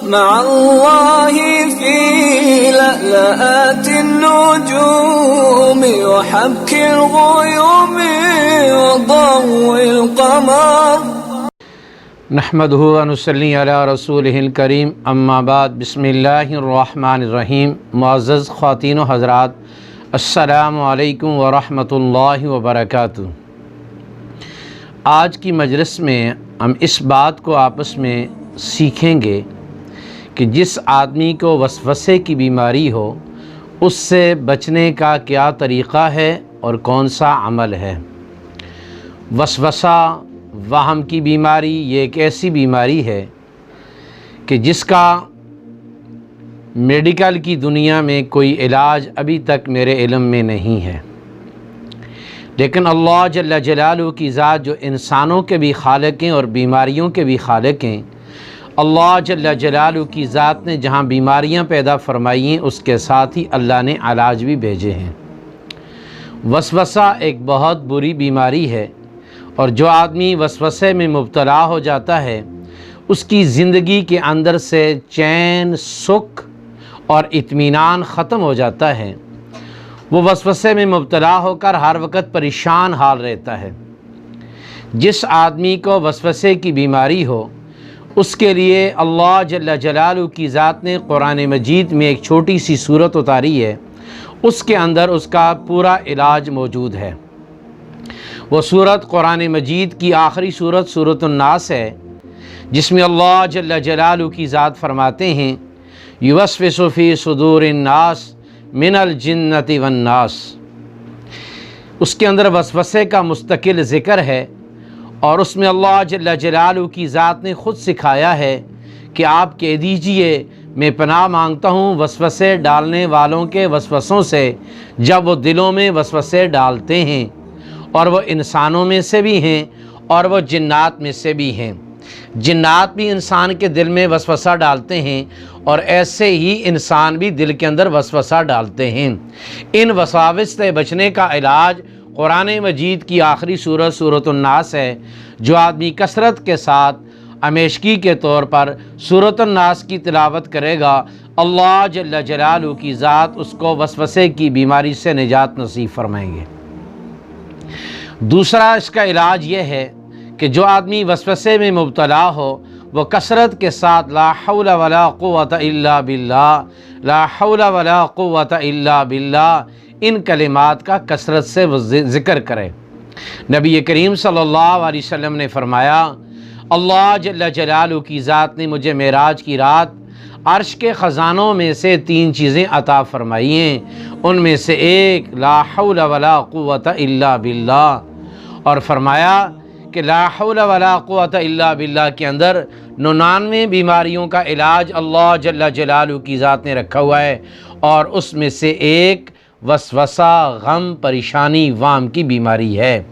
مع الله في لألآت النجوم وحبك الغيوم وضوء القمر نحمده ونصلي علی رسولہ الکریم اما بعد بسم اللہ الرحمن الرحیم۔ معزز خواتین و حضرات، السلام علیکم ورحمۃ اللہ وبرکاتہ۔ آج کی مجلس میں ہم اس بات کو آپس میں سیکھیں گے کہ جس آدمی کو وسوسے کی بیماری ہو اس سے بچنے کا کیا طریقہ ہے اور کون سا عمل ہے۔ وسوسہ، وہم کی بیماری یہ ایک ایسی بیماری ہے کہ جس کا میڈیکل کی دنیا میں کوئی علاج ابھی تک میرے علم میں نہیں ہے، لیکن اللہ جل جلالہ کی ذات جو انسانوں کے بھی خالق ہیں اور بیماریوں کے بھی خالق ہیں، اللہ جل جلالہ کی ذات نے جہاں بیماریاں پیدا فرمائی ہیں اس کے ساتھ ہی اللہ نے علاج بھی بھیجے ہیں۔ وسوسہ ایک بہت بری بیماری ہے، اور جو آدمی وسوسے میں مبتلا ہو جاتا ہے اس کی زندگی کے اندر سے چین، سکھ اور اطمینان ختم ہو جاتا ہے۔ وہ وسوسے میں مبتلا ہو کر ہر وقت پریشان حال رہتا ہے۔ جس آدمی کو وسوسے کی بیماری ہو اس کے لیے اللہ جل جلالہ کی ذات نے قرآن مجید میں ایک چھوٹی سی صورت اتاری ہے، اس کے اندر اس کا پورا علاج موجود ہے۔ وہ صورت قرآن مجید کی آخری صورت سورۃ الناس ہے، جس میں اللہ جل جلالہ کی ذات فرماتے ہیں یوسوس فی صدور الناس من الجنۃ والناس۔ اس کے اندر وسوسے کا مستقل ذکر ہے، اور اس میں اللہ جل جلالہ کی ذات نے خود سکھایا ہے کہ آپ کہہ دیجئے میں پناہ مانگتا ہوں وسوسے ڈالنے والوں کے وسوسوں سے، جب وہ دلوں میں وسوسے ڈالتے ہیں، اور وہ انسانوں میں سے بھی ہیں اور وہ جنات میں سے بھی ہیں۔ جنات بھی انسان کے دل میں وسوسہ ڈالتے ہیں، اور ایسے ہی انسان بھی دل کے اندر وسوسہ ڈالتے ہیں۔ ان وساوس سے بچنے کا علاج قرآن مجید کی آخری صورت سورۃ الناس ہے۔ جو آدمی کثرت کے ساتھ ہمیشگی کے طور پر سورۃ الناس کی تلاوت کرے گا، اللہ جل جلالہ کی ذات اس کو وسوسے کی بیماری سے نجات نصیب فرمائیں گے۔ دوسرا اس کا علاج یہ ہے کہ جو آدمی وسوسے میں مبتلا ہو وہ کثرت کے ساتھ لا حول ولا قوت الا باللہ، لا حول ولا قوت الا باللہ، ان کلمات کا کثرت سے ذکر کرے۔ نبی کریم صلی اللہ علیہ وسلم نے فرمایا اللہ جل جلالہ کی ذات نے مجھے معراج کی رات عرش کے خزانوں میں سے 3 چیزیں عطا فرمائی ہیں، ان میں سے ایک لا حول ولا قوت الا باللہ، اور فرمایا کہ لا حول ولا قوت الا باللہ کے اندر 99 بیماریوں کا علاج اللہ جل جلالہ کی ذات نے رکھا ہوا ہے، اور اس میں سے ایک وسوسہ، غم، پریشانی، وام کی بیماری ہے۔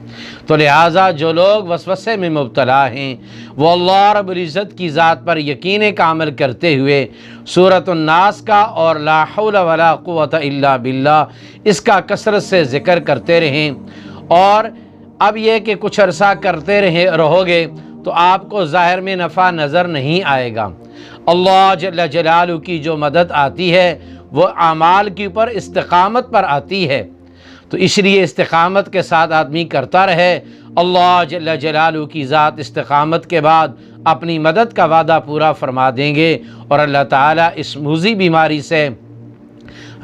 تو لہٰذا جو لوگ وسوسے میں مبتلا ہیں وہ اللہ رب العزت کی ذات پر یقین کا عمل کرتے ہوئے سورۃ الناس کا اور لا حول ولا قوت الا باللہ اس کا کثرت سے ذکر کرتے رہیں۔ اور اب یہ کہ کچھ عرصہ کرتے رہو گے تو آپ کو ظاہر میں نفع نظر نہیں آئے گا۔ اللہ جل جلالہ کی جو مدد آتی ہے وہ اعمال کے اوپر استقامت پر آتی ہے، تو اس لیے استقامت کے ساتھ آدمی کرتا رہے۔ اللہ جل جلالہ کی ذات استقامت کے بعد اپنی مدد کا وعدہ پورا فرما دیں گے، اور اللہ تعالیٰ اس موذی بیماری سے،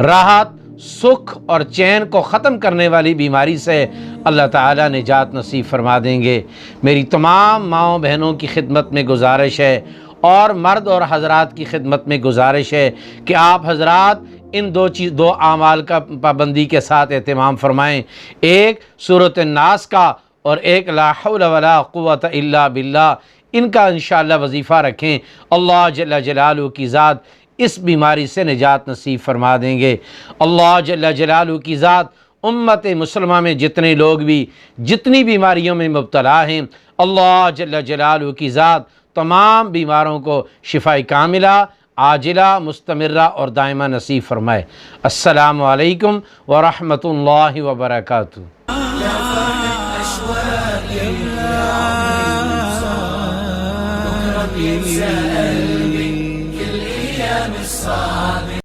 راحت، سکھ اور چین کو ختم کرنے والی بیماری سے اللہ تعالیٰ نجات نصیب فرما دیں گے۔ میری تمام ماؤں بہنوں کی خدمت میں گزارش ہے، اور مرد اور حضرات کی خدمت میں گزارش ہے کہ آپ حضرات ان دو اعمال کا پابندی کے ساتھ اہتمام فرمائیں، ایک سورۃ الناس کا اور ایک لا حول ولا قوت الا باللہ، ان کا انشاءاللہ وظیفہ رکھیں۔ اللہ جل جلالہ کی ذات اس بیماری سے نجات نصیب فرما دیں گے۔ اللہ جل جلالہ کی ذات امت مسلمہ میں جتنے لوگ بھی جتنی بیماریوں میں مبتلا ہیں، اللہ جل جلالہ کی ذات تمام بیماروں کو شفاء کاملہ، عاجلہ، مستمرہ اور دائمہ نصیب فرمائے۔ السلام علیکم ورحمۃ اللہ وبرکاتہ۔ يتساءل من كل العالم الصابر.